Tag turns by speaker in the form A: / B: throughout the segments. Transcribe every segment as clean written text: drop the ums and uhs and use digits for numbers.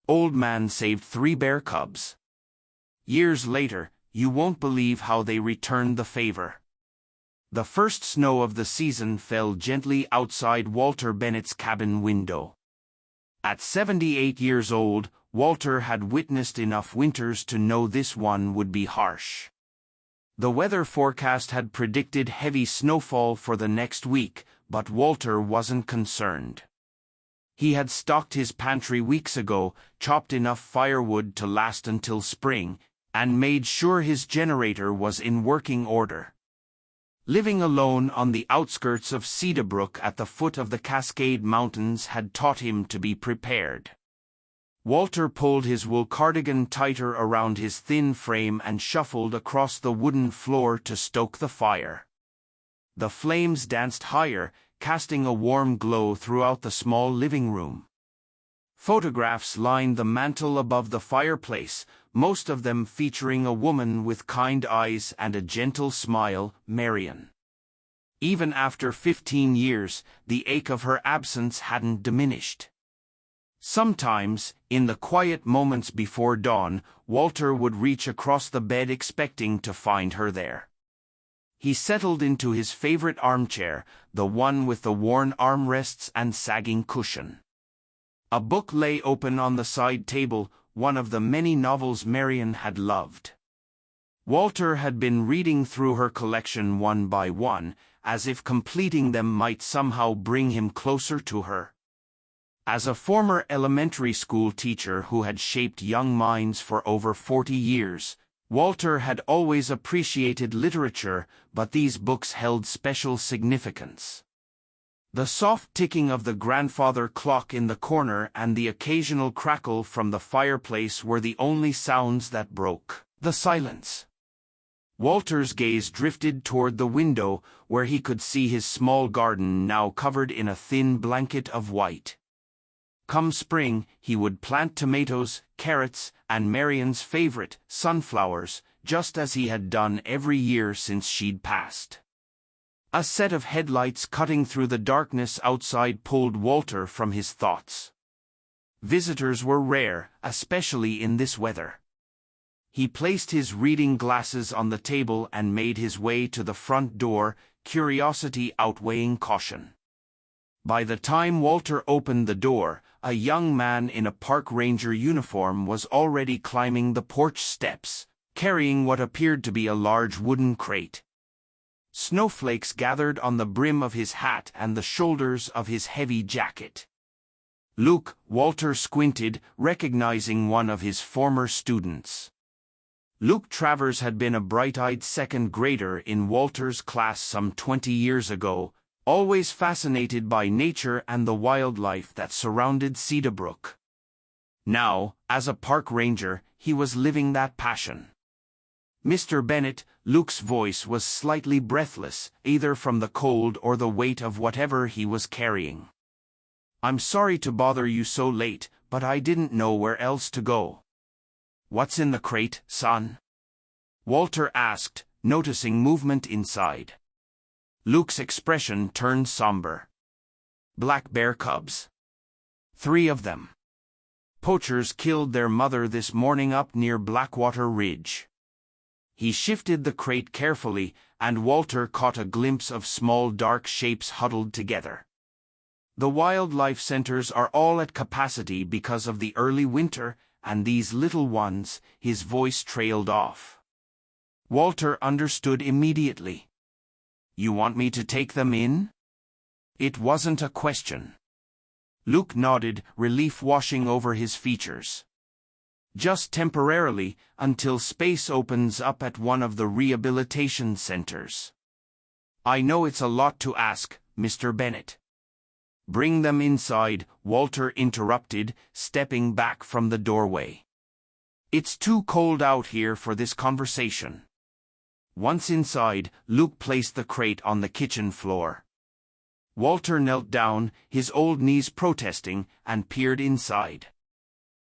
A: Old man saved 3 bear cubs. Years later, you won't believe how they returned the favor. The first snow of the season fell gently outside Walter Bennett's cabin window. At 78 years old, Walter had witnessed enough winters to know this one would be harsh. The weather forecast had predicted heavy snowfall for the next week, but Walter wasn't concerned. He had stocked his pantry weeks ago, chopped enough firewood to last until spring, and made sure his generator was in working order. Living alone on the outskirts of Cedarbrook at the foot of the Cascade Mountains had taught him to be prepared. Walter pulled his wool cardigan tighter around his thin frame and shuffled across the wooden floor to stoke the fire. The flames danced higher, casting a warm glow throughout the small living room. Photographs lined the mantel above the fireplace, most of them featuring a woman with kind eyes and a gentle smile, Marion. Even after 15 years, the ache of her absence hadn't diminished. Sometimes, in the quiet moments before dawn, Walter would reach across the bed expecting to find her there. He settled into his favorite armchair, the one with the worn armrests and sagging cushion. A book lay open on the side table, one of the many novels Marion had loved. Walter had been reading through her collection one by one, as if completing them might somehow bring him closer to her. As a former elementary school teacher who had shaped young minds for over 40 years, Walter had always appreciated literature, but these books held special significance. The soft ticking of the grandfather clock in the corner and the occasional crackle from the fireplace were the only sounds that broke the silence. Walter's gaze drifted toward the window, where he could see his small garden now covered in a thin blanket of white. Come spring, he would plant tomatoes, carrots, and Marion's favorite, sunflowers, just as he had done every year since she'd passed. A set of headlights cutting through the darkness outside pulled Walter from his thoughts. Visitors were rare, especially in this weather. He placed his reading glasses on the table and made his way to the front door, curiosity outweighing caution. By the time Walter opened the door, a young man in a park ranger uniform was already climbing the porch steps, carrying what appeared to be a large wooden crate. Snowflakes gathered on the brim of his hat and the shoulders of his heavy jacket. Luke, Walter squinted, recognizing one of his former students. Luke Travers had been a bright-eyed second grader in Walter's class some 20 years ago, always fascinated by nature and the wildlife that surrounded Cedarbrook. Now, as a park ranger, he was living that passion. Mr. Bennett, Luke's voice was slightly breathless, either from the cold or the weight of whatever he was carrying. "I'm sorry to bother you so late, but I didn't know where else to go." "What's in the crate, son?" Walter asked, noticing movement inside. Luke's expression turned somber. "Black bear cubs. 3 of them. Poachers killed their mother this morning up near Blackwater Ridge." He shifted the crate carefully, and Walter caught a glimpse of small dark shapes huddled together. The wildlife centers are all at capacity because of the early winter, and these little ones, his voice trailed off. Walter understood immediately. "You want me to take them in?" It wasn't a question. Luke nodded, relief washing over his features. "Just temporarily, until space opens up at one of the rehabilitation centers." "I know it's a lot to ask, Mr. Bennett." "Bring them inside," Walter interrupted, stepping back from the doorway. "It's too cold out here for this conversation." Once inside, Luke placed the crate on the kitchen floor. Walter knelt down, his old knees protesting, and peered inside.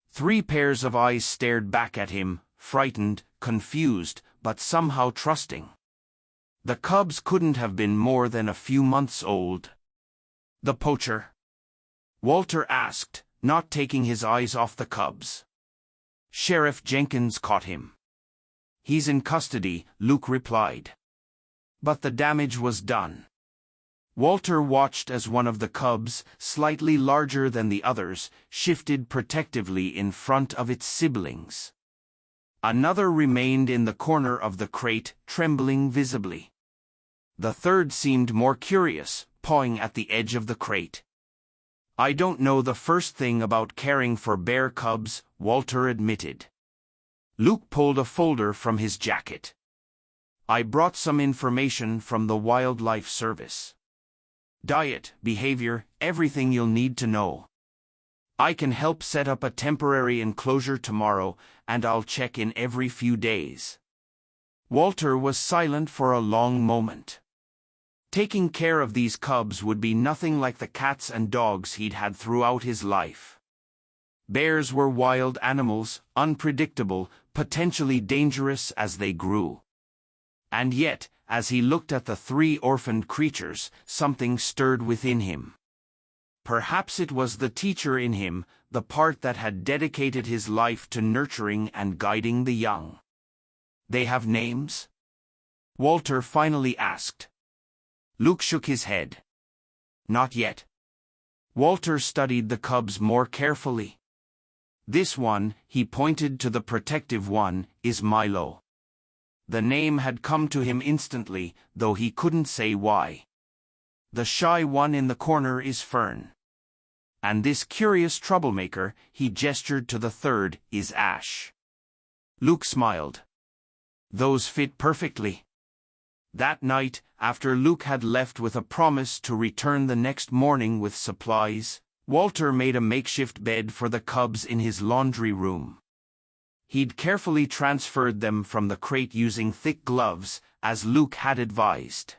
A: 3 pairs of eyes stared back at him, frightened, confused, but somehow trusting. The cubs couldn't have been more than a few months old. "The poacher?" Walter asked, not taking his eyes off the cubs. "Sheriff Jenkins caught him. He's in custody," Luke replied. But the damage was done. Walter watched as one of the cubs, slightly larger than the others, shifted protectively in front of its siblings. Another remained in the corner of the crate, trembling visibly. The third seemed more curious, pawing at the edge of the crate. "I don't know the first thing about caring for bear cubs," Walter admitted. Luke pulled a folder from his jacket. "I brought some information from the Wildlife Service. Diet, behavior, everything you'll need to know. I can help set up a temporary enclosure tomorrow, and I'll check in every few days." Walter was silent for a long moment. Taking care of these cubs would be nothing like the cats and dogs he'd had throughout his life. Bears were wild animals, unpredictable, potentially dangerous as they grew. And yet, as he looked at the three orphaned creatures, something stirred within him. Perhaps it was the teacher in him, the part that had dedicated his life to nurturing and guiding the young. "They have names?" Walter finally asked. Luke shook his head. "Not yet." Walter studied the cubs more carefully. "This one," he pointed to the protective one, "is Milo." The name had come to him instantly, though he couldn't say why. "The shy one in the corner is Fern. And this curious troublemaker," he gestured to the third, "is Ash." Luke smiled. "Those fit perfectly." That night, after Luke had left with a promise to return the next morning with supplies, Walter made a makeshift bed for the cubs in his laundry room. He'd carefully transferred them from the crate using thick gloves, as Luke had advised.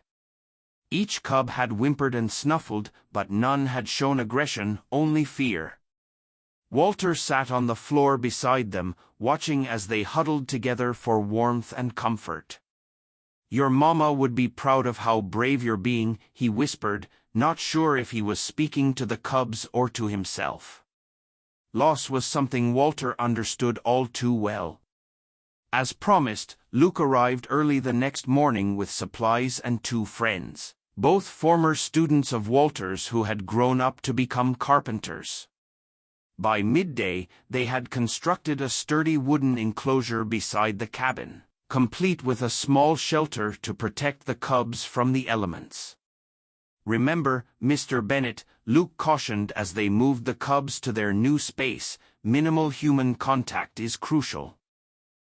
A: Each cub had whimpered and snuffled, but none had shown aggression, only fear. Walter sat on the floor beside them, watching as they huddled together for warmth and comfort. "Your mama would be proud of how brave you're being," he whispered, not sure if he was speaking to the cubs or to himself. Loss was something Walter understood all too well. As promised, Luke arrived early the next morning with supplies and two friends, both former students of Walter's who had grown up to become carpenters. By midday, they had constructed a sturdy wooden enclosure beside the cabin, complete with a small shelter to protect the cubs from the elements. "Remember, Mr. Bennett," Luke cautioned as they moved the cubs to their new space, "minimal human contact is crucial.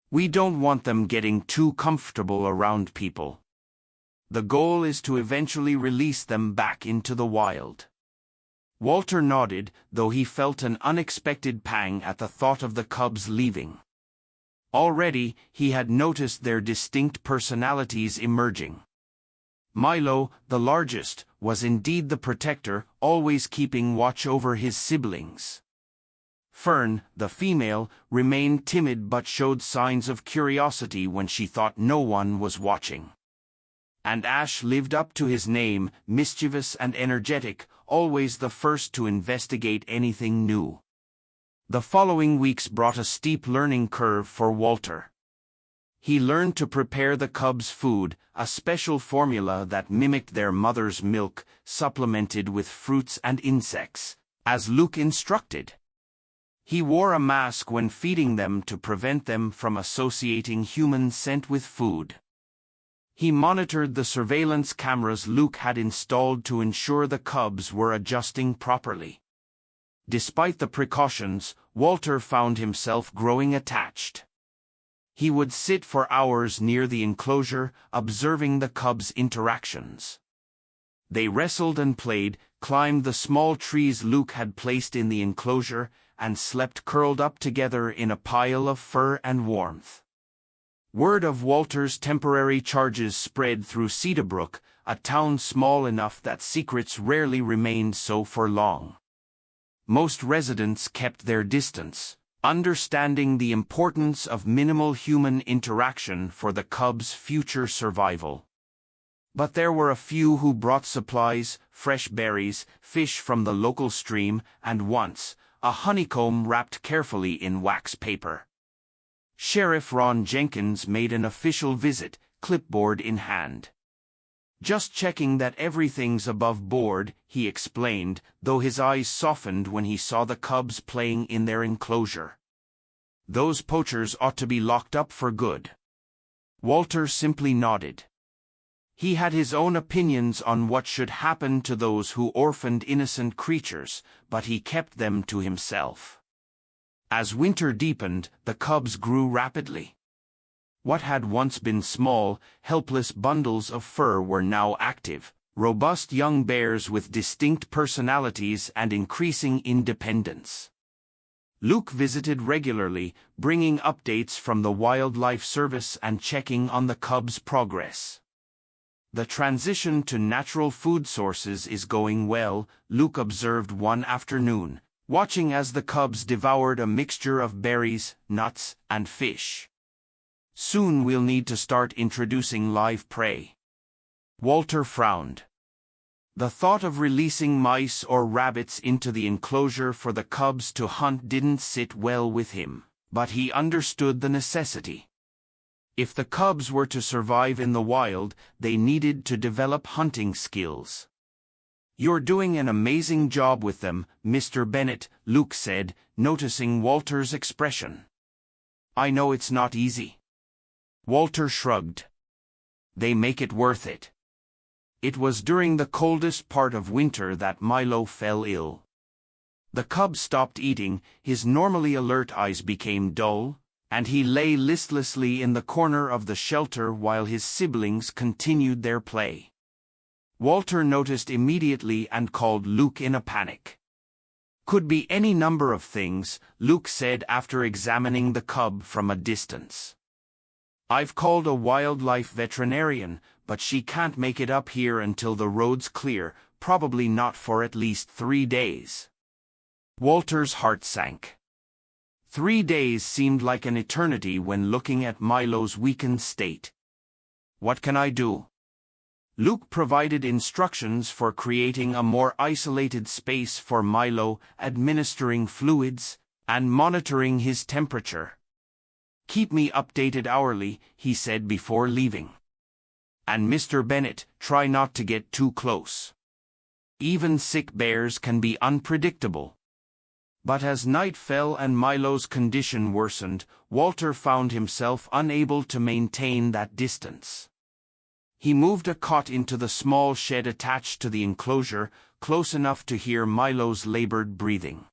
A: We don't want them getting too comfortable around people. The goal is to eventually release them back into the wild." Walter nodded, though he felt an unexpected pang at the thought of the cubs leaving. Already, he had noticed their distinct personalities emerging. Milo, the largest, was indeed the protector, always keeping watch over his siblings. Fern, the female, remained timid but showed signs of curiosity when she thought no one was watching. And Ash lived up to his name, mischievous and energetic, always the first to investigate anything new. The following weeks brought a steep learning curve for Walter. He learned to prepare the cubs' food, a special formula that mimicked their mother's milk, supplemented with fruits and insects, as Luke instructed. He wore a mask when feeding them to prevent them from associating human scent with food. He monitored the surveillance cameras Luke had installed to ensure the cubs were adjusting properly. Despite the precautions, Walter found himself growing attached. He would sit for hours near the enclosure, observing the cubs' interactions. They wrestled and played, climbed the small trees Luke had placed in the enclosure, and slept curled up together in a pile of fur and warmth. Word of Walter's temporary charges spread through Cedarbrook, a town small enough that secrets rarely remained so for long. Most residents kept their distance, understanding the importance of minimal human interaction for the cubs' future survival. But there were a few who brought supplies, fresh berries, fish from the local stream, and once, a honeycomb wrapped carefully in wax paper. Sheriff Ron Jenkins made an official visit, clipboard in hand. "Just checking that everything's above board," he explained, though his eyes softened when he saw the cubs playing in their enclosure. "Those poachers ought to be locked up for good." Walter simply nodded. He had his own opinions on what should happen to those who orphaned innocent creatures, but he kept them to himself. As winter deepened, the cubs grew rapidly. What had once been small, helpless bundles of fur were now active, robust young bears with distinct personalities and increasing independence. Luke visited regularly, bringing updates from the Wildlife Service and checking on the cubs' progress. "The transition to natural food sources is going well," Luke observed one afternoon, watching as the cubs devoured a mixture of berries, nuts, and fish. "Soon we'll need to start introducing live prey." Walter frowned. The thought of releasing mice or rabbits into the enclosure for the cubs to hunt didn't sit well with him, but he understood the necessity. If the cubs were to survive in the wild, they needed to develop hunting skills. "You're doing an amazing job with them, Mr. Bennett," Luke said, noticing Walter's expression. "I know it's not easy." Walter shrugged. "They make it worth it." It was during the coldest part of winter that Milo fell ill. The cub stopped eating, his normally alert eyes became dull, and he lay listlessly in the corner of the shelter while his siblings continued their play. Walter noticed immediately and called Luke in a panic. "Could be any number of things," Luke said after examining the cub from a distance. "I've called a wildlife veterinarian, but she can't make it up here until the road's clear, probably not for at least 3 days." Walter's heart sank. 3 days seemed like an eternity when looking at Milo's weakened state. "What can I do?" Luke provided instructions for creating a more isolated space for Milo, administering fluids, and monitoring his temperature. "Keep me updated hourly," he said before leaving. "And Mr. Bennett, try not to get too close. Even sick bears can be unpredictable." But as night fell and Milo's condition worsened, Walter found himself unable to maintain that distance. He moved a cot into the small shed attached to the enclosure, close enough to hear Milo's labored breathing.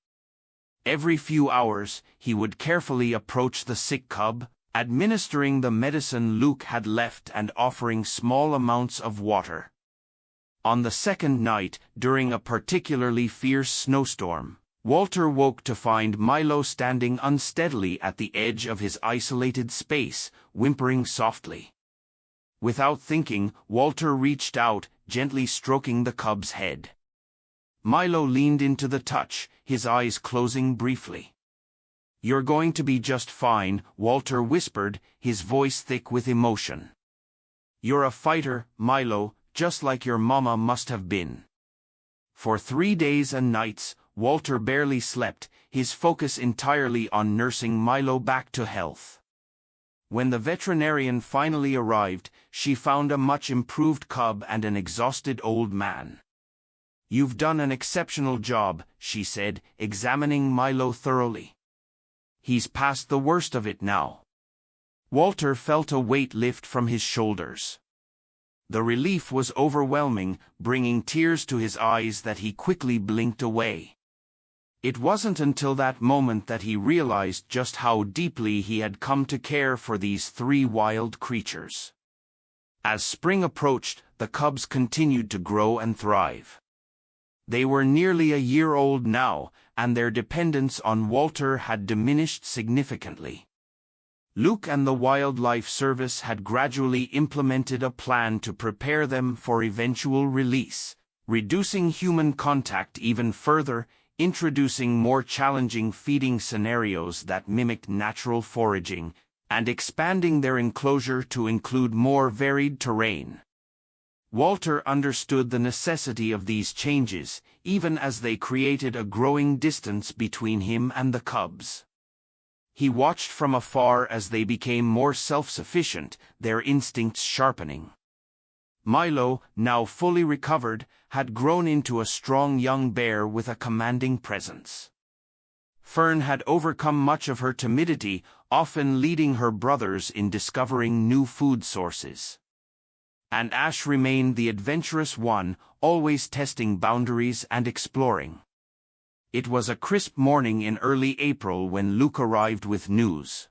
A: Every few hours, he would carefully approach the sick cub, administering the medicine Luke had left and offering small amounts of water. On the second night, during a particularly fierce snowstorm, Walter woke to find Milo standing unsteadily at the edge of his isolated space, whimpering softly. Without thinking, Walter reached out, gently stroking the cub's head. Milo leaned into the touch, his eyes closing briefly. "You're going to be just fine," Walter whispered, his voice thick with emotion. "You're a fighter, Milo, just like your mama must have been." For 3 days and nights, Walter barely slept, his focus entirely on nursing Milo back to health. When the veterinarian finally arrived, she found a much improved cub and an exhausted old man. "You've done an exceptional job," she said, examining Milo thoroughly. "He's past the worst of it now." Walter felt a weight lift from his shoulders. The relief was overwhelming, bringing tears to his eyes that he quickly blinked away. It wasn't until that moment that he realized just how deeply he had come to care for these 3 wild creatures. As spring approached, the cubs continued to grow and thrive. They were nearly a year old now, and their dependence on Walter had diminished significantly. Luke and the Wildlife Service had gradually implemented a plan to prepare them for eventual release, reducing human contact even further, introducing more challenging feeding scenarios that mimicked natural foraging, and expanding their enclosure to include more varied terrain. Walter understood the necessity of these changes, even as they created a growing distance between him and the cubs. He watched from afar as they became more self-sufficient, their instincts sharpening. Milo, now fully recovered, had grown into a strong young bear with a commanding presence. Fern had overcome much of her timidity, often leading her brothers in discovering new food sources. And Ash remained the adventurous one, always testing boundaries and exploring. It was a crisp morning in early April when Luke arrived with news.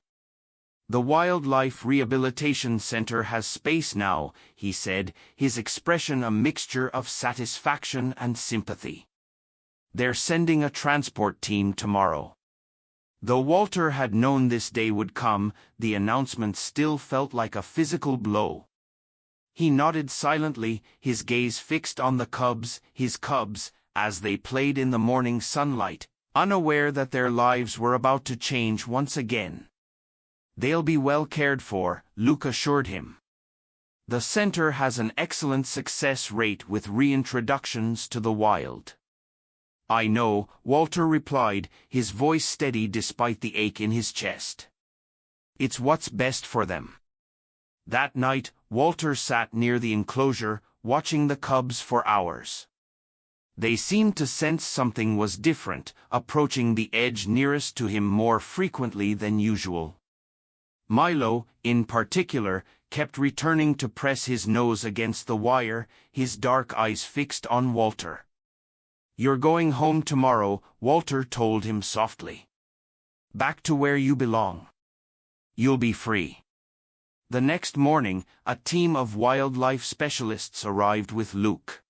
A: "The Wildlife Rehabilitation Center has space now," he said, his expression a mixture of satisfaction and sympathy. "They're sending a transport team tomorrow." Though Walter had known this day would come, the announcement still felt like a physical blow. He nodded silently, his gaze fixed on the cubs, as they played in the morning sunlight, unaware that their lives were about to change once again. "They'll be well cared for," Luke assured him. "The center has an excellent success rate with reintroductions to the wild." "I know," Walter replied, his voice steady despite the ache in his chest. "It's what's best for them." That night, Walter sat near the enclosure, watching the cubs for hours. They seemed to sense something was different, approaching the edge nearest to him more frequently than usual. Milo, in particular, kept returning to press his nose against the wire, his dark eyes fixed on Walter. "You're going home tomorrow," Walter told him softly. "Back to where you belong. You'll be free." The next morning, a team of wildlife specialists arrived with Luke.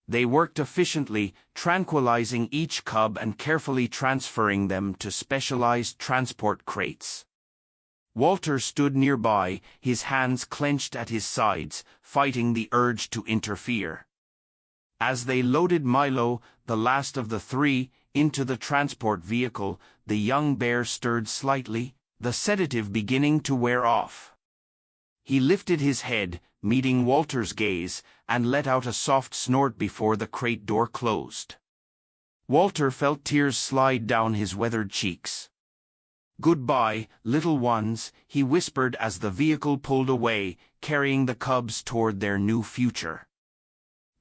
A: They worked efficiently, tranquilizing each cub and carefully transferring them to specialized transport crates. Walter stood nearby, his hands clenched at his sides, fighting the urge to interfere. As they loaded Milo, the last of the three, into the transport vehicle, the young bear stirred slightly, the sedative beginning to wear off. He lifted his head, meeting Walter's gaze, and let out a soft snort before the crate door closed. Walter felt tears slide down his weathered cheeks. "Goodbye, little ones," he whispered as the vehicle pulled away, carrying the cubs toward their new future.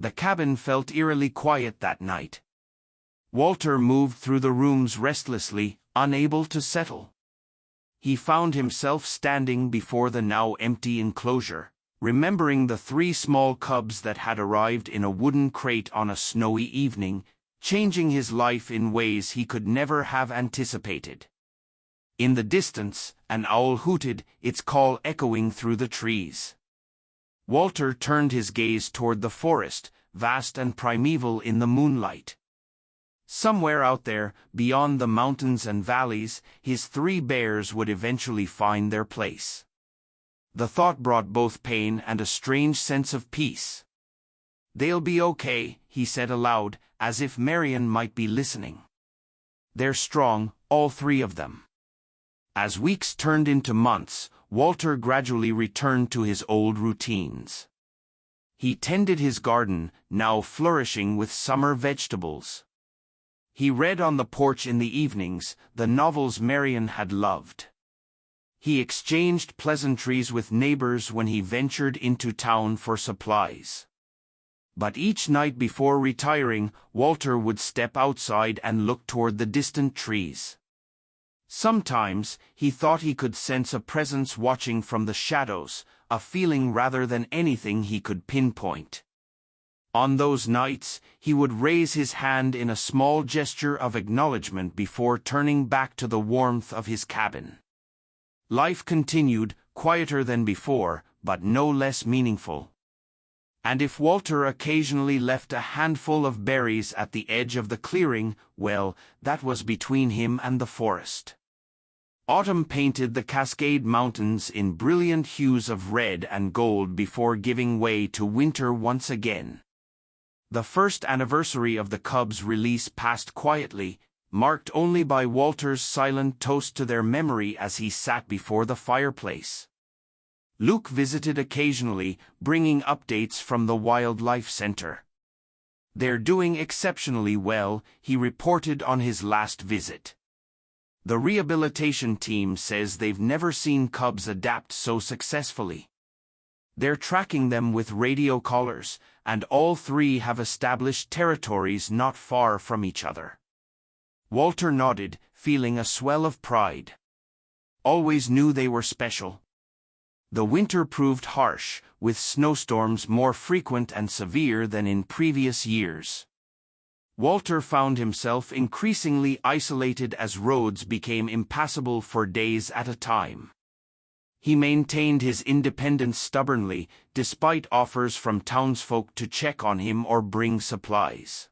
A: The cabin felt eerily quiet that night. Walter moved through the rooms restlessly, unable to settle. He found himself standing before the now empty enclosure, remembering the three small cubs that had arrived in a wooden crate on a snowy evening, changing his life in ways he could never have anticipated. In the distance, an owl hooted, its call echoing through the trees. Walter turned his gaze toward the forest, vast and primeval in the moonlight. Somewhere out there, beyond the mountains and valleys, his three bears would eventually find their place. The thought brought both pain and a strange sense of peace. "They'll be okay," he said aloud, as if Marion might be listening. "They're strong, all three of them." As weeks turned into months, Walter gradually returned to his old routines. He tended his garden, now flourishing with summer vegetables. He read on the porch in the evenings, the novels Marion had loved. He exchanged pleasantries with neighbors when he ventured into town for supplies. But each night before retiring, Walter would step outside and look toward the distant trees. Sometimes, he thought he could sense a presence watching from the shadows, a feeling rather than anything he could pinpoint. On those nights, he would raise his hand in a small gesture of acknowledgement before turning back to the warmth of his cabin. Life continued, quieter than before, but no less meaningful. And if Walter occasionally left a handful of berries at the edge of the clearing, well, that was between him and the forest. Autumn painted the Cascade Mountains in brilliant hues of red and gold before giving way to winter once again. The first anniversary of the Cubs' release passed quietly, marked only by Walter's silent toast to their memory as he sat before the fireplace. Luke visited occasionally, bringing updates from the wildlife center. "They're doing exceptionally well," he reported on his last visit. The rehabilitation team says they've never seen cubs adapt so successfully. They're tracking them with radio collars, and all three have established territories not far from each other. Walter nodded, feeling a swell of pride. Always knew they were special. The winter proved harsh, with snowstorms more frequent and severe than in previous years. Walter found himself increasingly isolated as roads became impassable for days at a time. He maintained his independence stubbornly, despite offers from townsfolk to check on him or bring supplies.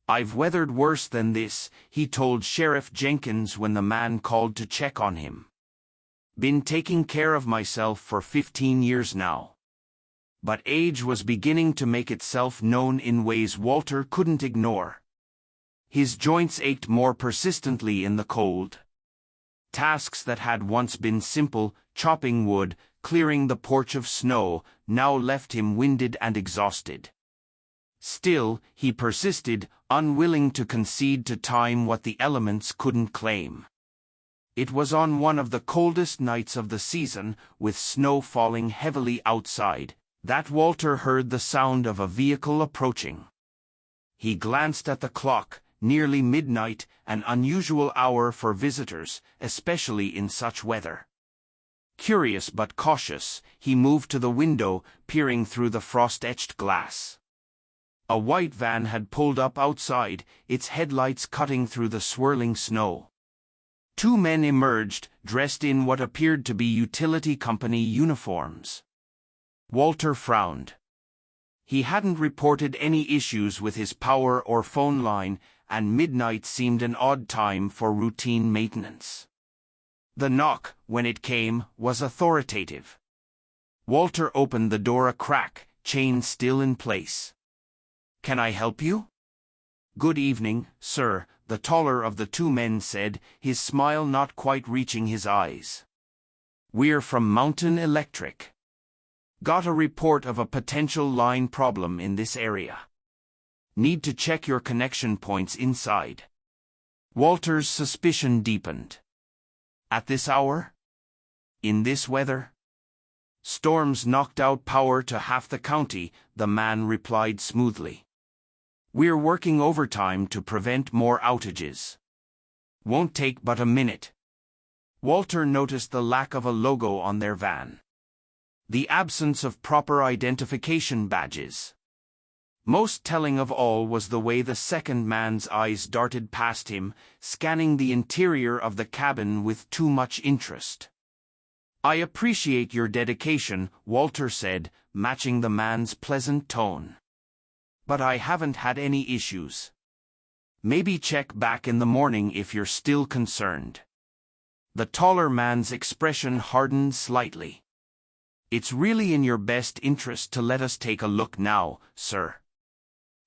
A: "I've weathered worse than this," he told Sheriff Jenkins when the man called to check on him. "Been taking care of myself for 15 years now." But age was beginning to make itself known in ways Walter couldn't ignore. His joints ached more persistently in the cold. Tasks that had once been simple, chopping wood, clearing the porch of snow, now left him winded and exhausted. Still, he persisted, unwilling to concede to time what the elements couldn't claim. It was on one of the coldest nights of the season, with snow falling heavily outside, that Walter heard the sound of a vehicle approaching. He glanced at the clock, nearly midnight, an unusual hour for visitors, especially in such weather. Curious but cautious, he moved to the window, peering through the frost-etched glass. A white van had pulled up outside, its headlights cutting through the swirling snow. Two men emerged, dressed in what appeared to be utility company uniforms. Walter frowned. He hadn't reported any issues with his power or phone line, and midnight seemed an odd time for routine maintenance. The knock, when it came, was authoritative. Walter opened the door a crack, chain still in place. "Can I help you?" "Good evening, sir," the taller of the two men said, his smile not quite reaching his eyes. "We're from Mountain Electric. Got a report of a potential line problem in this area. Need to check your connection points inside." Walter's suspicion deepened. At this hour? In this weather? "Storms knocked out power to half the county," the man replied smoothly. "We're working overtime to prevent more outages. Won't take but a minute." Walter noticed the lack of a logo on their van. The absence of proper identification badges. Most telling of all was the way the second man's eyes darted past him, scanning the interior of the cabin with too much interest. "I appreciate your dedication," Walter said, matching the man's pleasant tone. "But I haven't had any issues. Maybe check back in the morning if you're still concerned." The taller man's expression hardened slightly. "It's really in your best interest to let us take a look now, sir.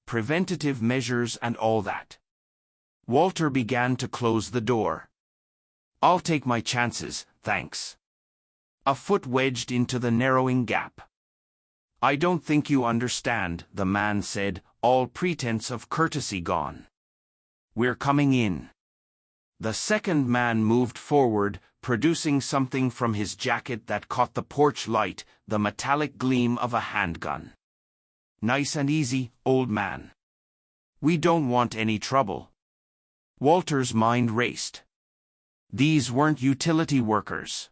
A: Preventative measures and all that." Walter began to close the door. "I'll take my chances, thanks." A foot wedged into the narrowing gap. "I don't think you understand," the man said, all pretense of courtesy gone. "We're coming in." The second man moved forward, producing something from his jacket that caught the porch light, the metallic gleam of a handgun. "Nice and easy, old man. We don't want any trouble." Walter's mind raced. These weren't utility workers.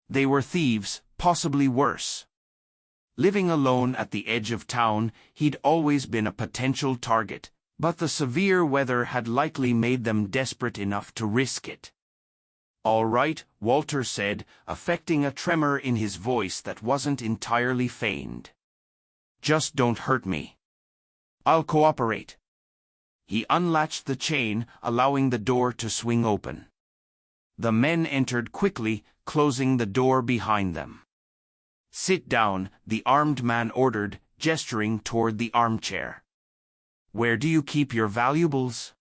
A: They were thieves, possibly worse. Living alone at the edge of town, he'd always been a potential target, but the severe weather had likely made them desperate enough to risk it. "All right," Walter said, affecting a tremor in his voice that wasn't entirely feigned. "Just don't hurt me. I'll cooperate." He unlatched the chain, allowing the door to swing open. The men entered quickly, closing the door behind them. "Sit down," the armed man ordered, gesturing toward the armchair. "Where do you keep your valuables?"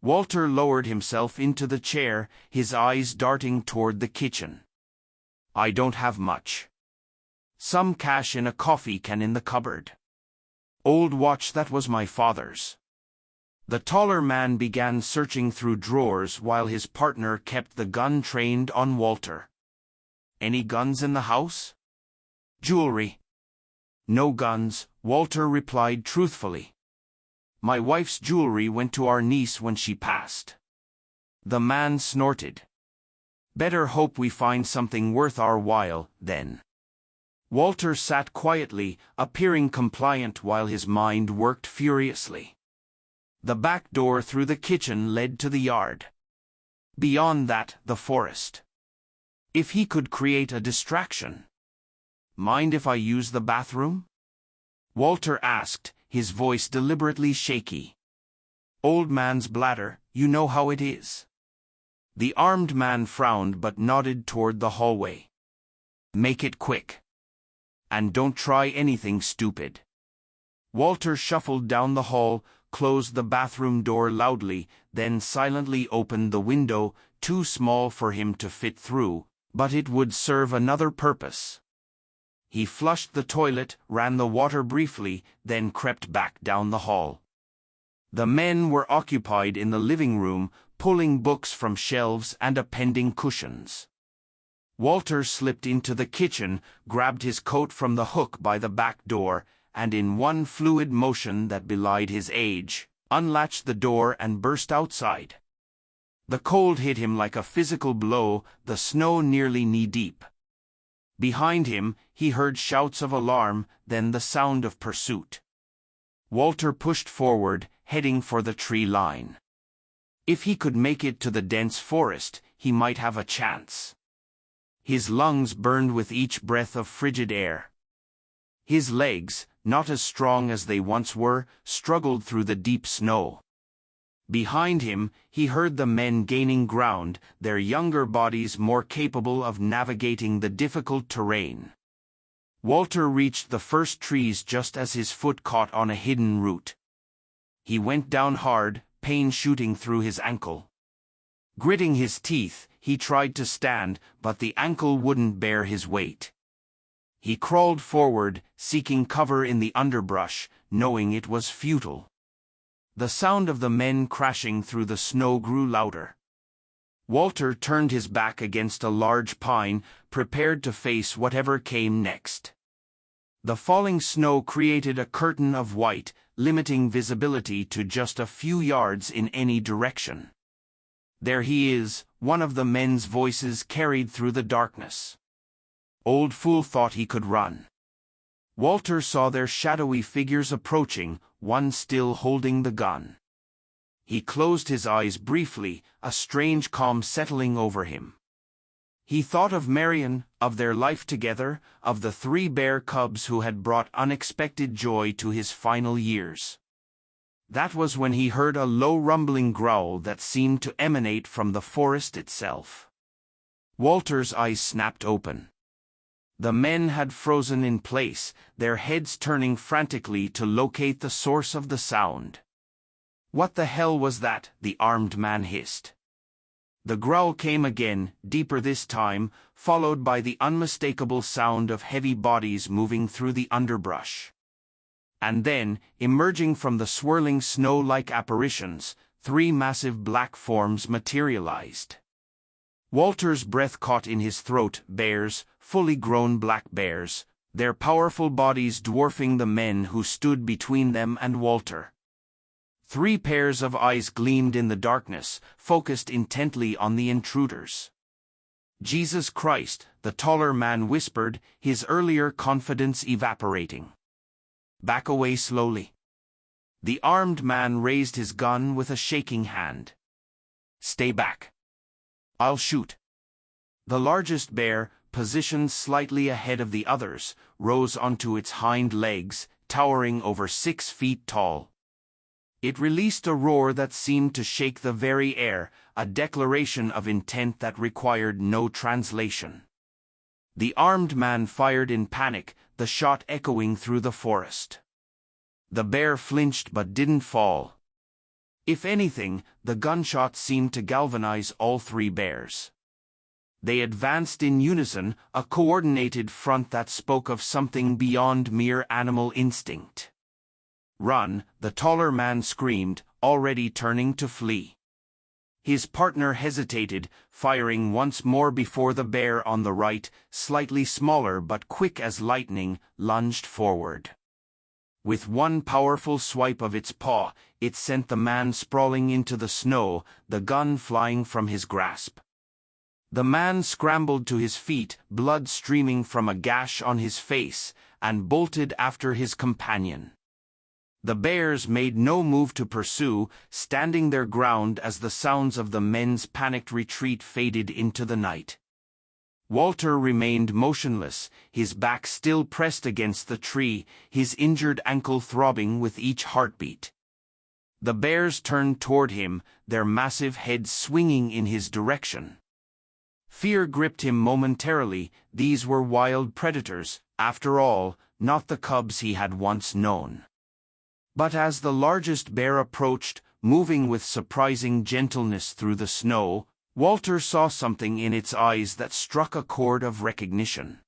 A: Walter lowered himself into the chair, his eyes darting toward the kitchen. I don't have much. Some cash in a coffee can in the cupboard. Old watch that was my father's. The taller man began searching through drawers while his partner kept the gun trained on Walter. Any guns in the house? Jewelry. No guns, Walter replied truthfully. My wife's jewelry went to our niece when she passed. The man snorted. Better hope we find something worth our while, then. Walter sat quietly, appearing compliant while his mind worked furiously. The back door through the kitchen led to the yard. Beyond that, the forest. If he could create a distraction. Mind if I use the bathroom? Walter asked, his voice deliberately shaky. Old man's bladder, you know how it is. The armed man frowned but nodded toward the hallway. Make it quick. And don't try anything stupid. Walter shuffled down the hall, closed the bathroom door loudly, then silently opened the window, too small for him to fit through, but it would serve another purpose. He flushed the toilet, ran the water briefly, then crept back down the hall. The men were occupied in the living room, pulling books from shelves and appending cushions. Walter slipped into the kitchen, grabbed his coat from the hook by the back door, and in one fluid motion that belied his age, unlatched the door and burst outside. The cold hit him like a physical blow, the snow nearly knee-deep. Behind him, he heard shouts of alarm, then the sound of pursuit. Walter pushed forward, heading for the tree line. If he could make it to the dense forest, he might have a chance. His lungs burned with each breath of frigid air. His legs, not as strong as they once were, struggled through the deep snow. Behind him, he heard the men gaining ground, their younger bodies more capable of navigating the difficult terrain. Walter reached the first trees just as his foot caught on a hidden root. He went down hard, pain shooting through his ankle. Gritting his teeth, he tried to stand, but the ankle wouldn't bear his weight. He crawled forward, seeking cover in the underbrush, knowing it was futile. The sound of the men crashing through the snow grew louder. Walter turned his back against a large pine, prepared to face whatever came next. The falling snow created a curtain of white, limiting visibility to just a few yards in any direction. There he is, one of the men's voices carried through the darkness. Old fool thought he could run. Walter saw their shadowy figures approaching, one still holding the gun. He closed his eyes briefly, a strange calm settling over him. He thought of Marion, of their life together, of the 3 bear cubs who had brought unexpected joy to his final years. That was when he heard a low rumbling growl that seemed to emanate from the forest itself. Walter's eyes snapped open. The men had frozen in place, their heads turning frantically to locate the source of the sound. What the hell was that? The armed man hissed. The growl came again, deeper this time, followed by the unmistakable sound of heavy bodies moving through the underbrush. And then, emerging from the swirling snow like apparitions, 3 massive black forms materialized. Walter's breath caught in his throat. Bears, fully grown black bears, their powerful bodies dwarfing the men who stood between them and Walter. 3 pairs of eyes gleamed in the darkness, focused intently on the intruders. Jesus Christ, the taller man whispered, his earlier confidence evaporating. Back away slowly. The armed man raised his gun with a shaking hand. Stay back. I'll shoot. The largest bear, positioned slightly ahead of the others, rose onto its hind legs, towering over 6 feet tall. It released a roar that seemed to shake the very air, a declaration of intent that required no translation. The armed man fired in panic, the shot echoing through the forest. The bear flinched but didn't fall. If anything, the gunshot seemed to galvanize all 3 bears. They advanced in unison, a coordinated front that spoke of something beyond mere animal instinct. "Run!" the taller man screamed, already turning to flee. His partner hesitated, firing once more before the bear on the right, slightly smaller but quick as lightning, lunged forward. With one powerful swipe of its paw, it sent the man sprawling into the snow, the gun flying from his grasp. The man scrambled to his feet, blood streaming from a gash on his face, and bolted after his companion. The bears made no move to pursue, standing their ground as the sounds of the men's panicked retreat faded into the night. Walter remained motionless, his back still pressed against the tree, his injured ankle throbbing with each heartbeat. The bears turned toward him, their massive heads swinging in his direction. Fear gripped him momentarily. These were wild predators, after all, not the cubs he had once known. But as the largest bear approached, moving with surprising gentleness through the snow, Walter saw something in its eyes that struck a chord of recognition.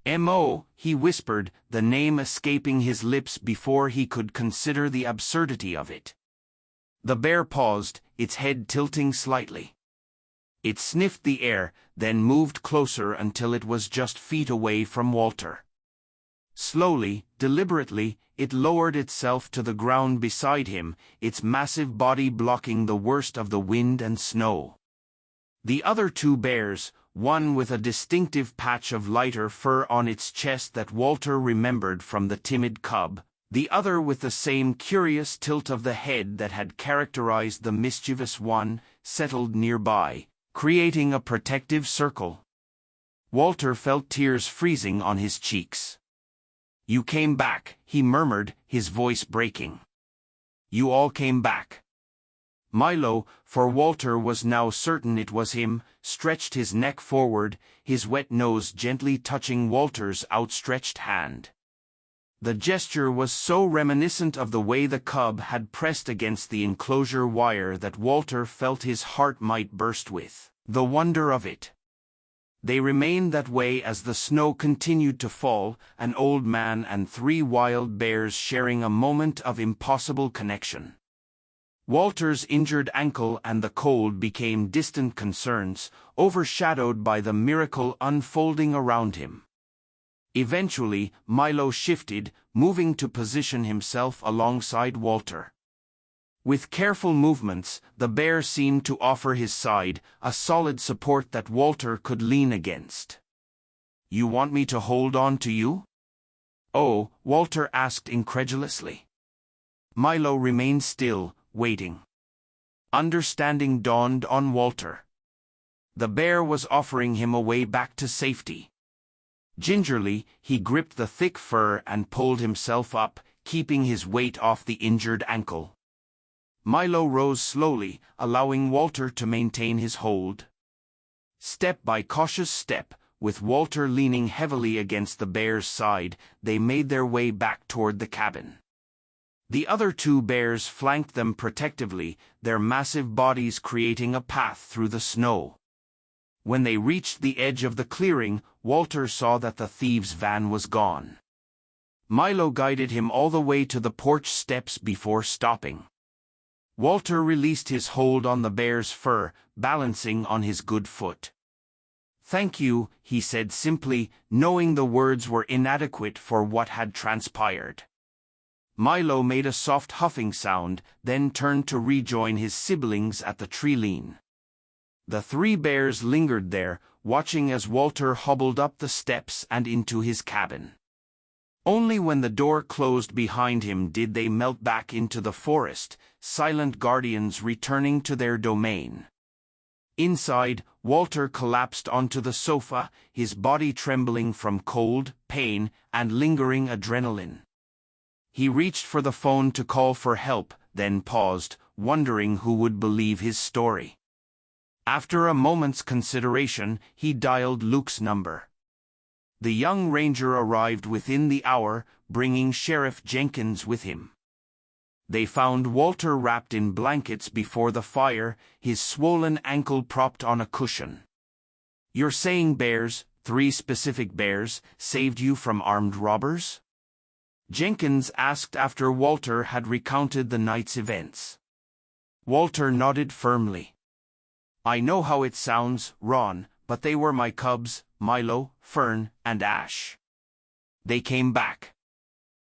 A: "M.O.," he whispered, the name escaping his lips before he could consider the absurdity of it. The bear paused, its head tilting slightly. It sniffed the air, then moved closer until it was just feet away from Walter. Slowly, deliberately, it lowered itself to the ground beside him, its massive body blocking the worst of the wind and snow. The other two bears, one with a distinctive patch of lighter fur on its chest that Walter remembered from the timid cub, the other with the same curious tilt of the head that had characterized the mischievous one, settled nearby, creating a protective circle. Walter felt tears freezing on his cheeks. "You came back," he murmured, his voice breaking. "You all came back." Milo, for Walter was now certain it was him, stretched his neck forward, his wet nose gently touching Walter's outstretched hand. The gesture was so reminiscent of the way the cub had pressed against the enclosure wire that Walter felt his heart might burst with the wonder of it. They remained that way as the snow continued to fall, an old man and three wild bears sharing a moment of impossible connection. Walter's injured ankle and the cold became distant concerns, overshadowed by the miracle unfolding around him. Eventually, Milo shifted, moving to position himself alongside Walter. With careful movements, the bear seemed to offer his side, a solid support that Walter could lean against. "You want me to hold on to you?" "Oh," Walter asked incredulously. Milo remained still, waiting. Understanding dawned on Walter. The bear was offering him a way back to safety. Gingerly, he gripped the thick fur and pulled himself up, keeping his weight off the injured ankle. Milo rose slowly, allowing Walter to maintain his hold. Step by cautious step, with Walter leaning heavily against the bear's side, they made their way back toward the cabin. The other two bears flanked them protectively, their massive bodies creating a path through the snow. When they reached the edge of the clearing, Walter saw that the thieves' van was gone. Milo guided him all the way to the porch steps before stopping. Walter released his hold on the bear's fur, balancing on his good foot. "Thank you," he said simply, knowing the words were inadequate for what had transpired. Milo made a soft huffing sound, then turned to rejoin his siblings at the tree lean. The three bears lingered there, watching as Walter hobbled up the steps and into his cabin. Only when the door closed behind him did they melt back into the forest, silent guardians returning to their domain. Inside, Walter collapsed onto the sofa, his body trembling from cold, pain, and lingering adrenaline. He reached for the phone to call for help, then paused, wondering who would believe his story. After a moment's consideration, he dialed Luke's number. The young ranger arrived within the hour, bringing Sheriff Jenkins with him. They found Walter wrapped in blankets before the fire, his swollen ankle propped on a cushion. You're saying bears, 3 specific bears, saved you from armed robbers? Jenkins asked after Walter had recounted the night's events. Walter nodded firmly. I know how it sounds, Ron, but they were my cubs, Milo, Fern, and Ash. They came back.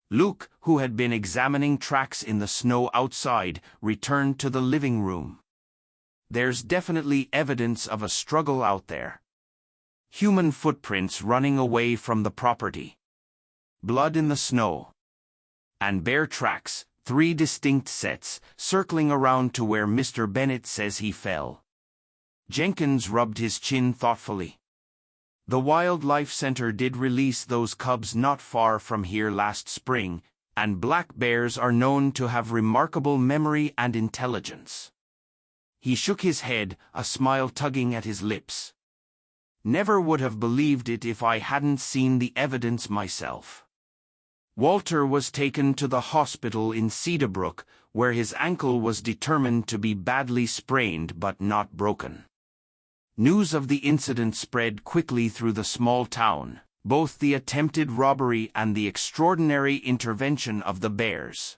A: Luke, who had been examining tracks in the snow outside, returned to the living room. There's definitely evidence of a struggle out there. Human footprints running away from the property. Blood in the snow. And bear tracks, 3 distinct sets, circling around to where Mr. Bennett says he fell. Jenkins rubbed his chin thoughtfully. The Wildlife Center did release those cubs not far from here last spring, and black bears are known to have remarkable memory and intelligence. He shook his head, a smile tugging at his lips. Never would have believed it if I hadn't seen the evidence myself. Walter was taken to the hospital in Cedarbrook, where his ankle was determined to be badly sprained but not broken. News of the incident spread quickly through the small town, both the attempted robbery and the extraordinary intervention of the bears.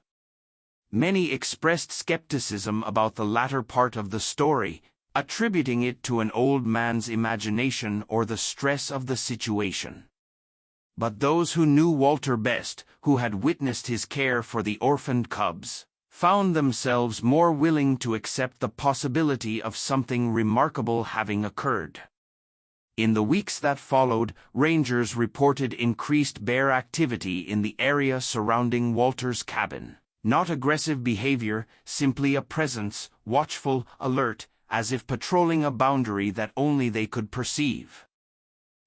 A: Many expressed skepticism about the latter part of the story, attributing it to an old man's imagination or the stress of the situation. But those who knew Walter best, who had witnessed his care for the orphaned cubs, found themselves more willing to accept the possibility of something remarkable having occurred. In the weeks that followed, rangers reported increased bear activity in the area surrounding Walter's cabin. Not aggressive behavior, simply a presence, watchful, alert, as if patrolling a boundary that only they could perceive.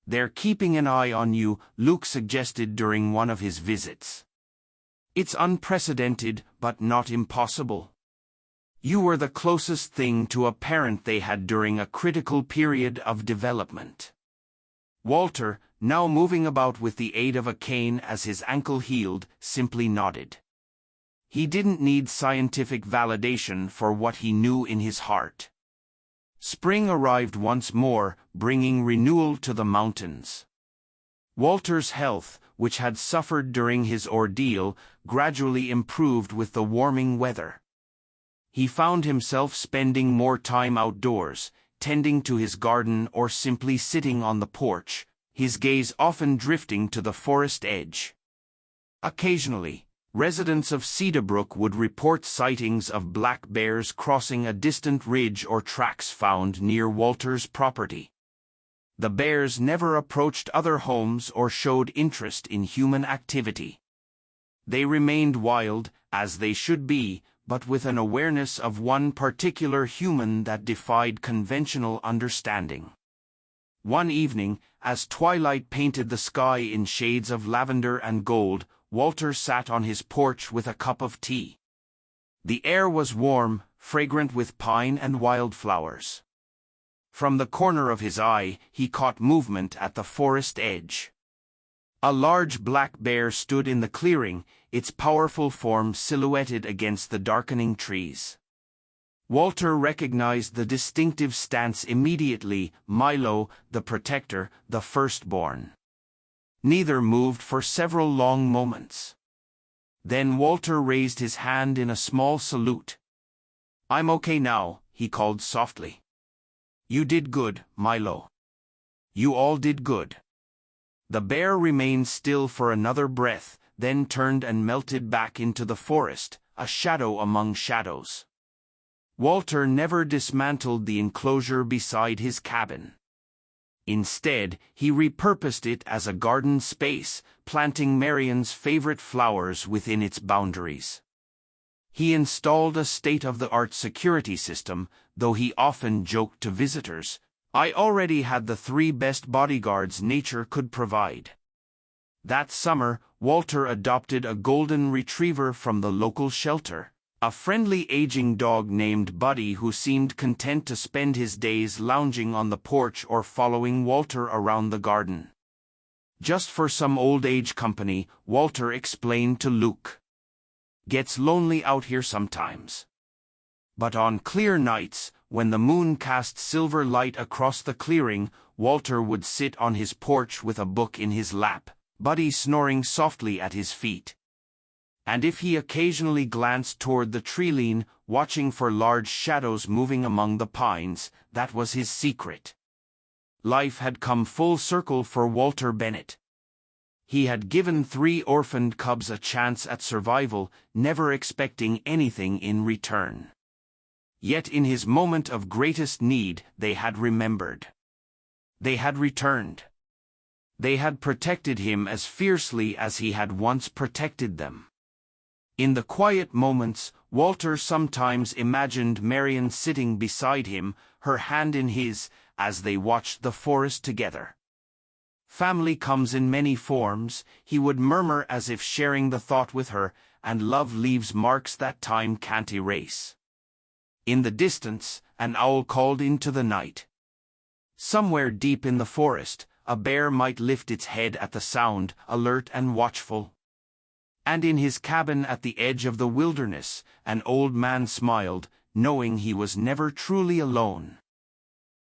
A: They're keeping an eye on you, Luke suggested during one of his visits. It's unprecedented, but not impossible. You were the closest thing to a parent they had during a critical period of development. Walter, now moving about with the aid of a cane as his ankle healed, simply nodded. He didn't need scientific validation for what he knew in his heart. Spring arrived once more, bringing renewal to the mountains. Walter's health, which had suffered during his ordeal, gradually improved with the warming weather. He found himself spending more time outdoors, tending to his garden or simply sitting on the porch, his gaze often drifting to the forest edge. Occasionally, residents of Cedarbrook would report sightings of black bears crossing a distant ridge or tracks found near Walter's property. The bears never approached other homes or showed interest in human activity. They remained wild, as they should be, but with an awareness of one particular human that defied conventional understanding. One evening, as twilight painted the sky in shades of lavender and gold, Walter sat on his porch with a cup of tea. The air was warm, fragrant with pine and wildflowers. From the corner of his eye, he caught movement at the forest edge. A large black bear stood in the clearing, its powerful form silhouetted against the darkening trees. Walter recognized the distinctive stance immediately, Milo, the protector, the firstborn. Neither moved for several long moments. Then Walter raised his hand in a small salute. "I'm okay now," he called softly. "You did good, Milo. You all did good." The bear remained still for another breath, then turned and melted back into the forest, a shadow among shadows. Walter never dismantled the enclosure beside his cabin. Instead, he repurposed it as a garden space, planting Marion's favorite flowers within its boundaries. He installed a state-of-the-art security system, though he often joked to visitors, "I already had the 3 best bodyguards nature could provide." That summer, Walter adopted a golden retriever from the local shelter, a friendly aging dog named Buddy who seemed content to spend his days lounging on the porch or following Walter around the garden. "Just for some old-age company," Walter explained to Luke. "Gets lonely out here sometimes. But on clear nights, when the moon cast silver light across the clearing, Walter would sit on his porch with a book in his lap, Buddy snoring softly at his feet. And if he occasionally glanced toward the treeline, watching for large shadows moving among the pines, that was his secret. Life had come full circle for Walter Bennett. He had given 3 orphaned cubs a chance at survival, never expecting anything in return. Yet in his moment of greatest need, they had remembered. They had returned. They had protected him as fiercely as he had once protected them. In the quiet moments, Walter sometimes imagined Marion sitting beside him, her hand in his, as they watched the forest together. Family comes in many forms, he would murmur as if sharing the thought with her, and love leaves marks that time can't erase. In the distance, an owl called into the night. Somewhere deep in the forest, a bear might lift its head at the sound, alert and watchful. And in his cabin at the edge of the wilderness, an old man smiled, knowing he was never truly alone.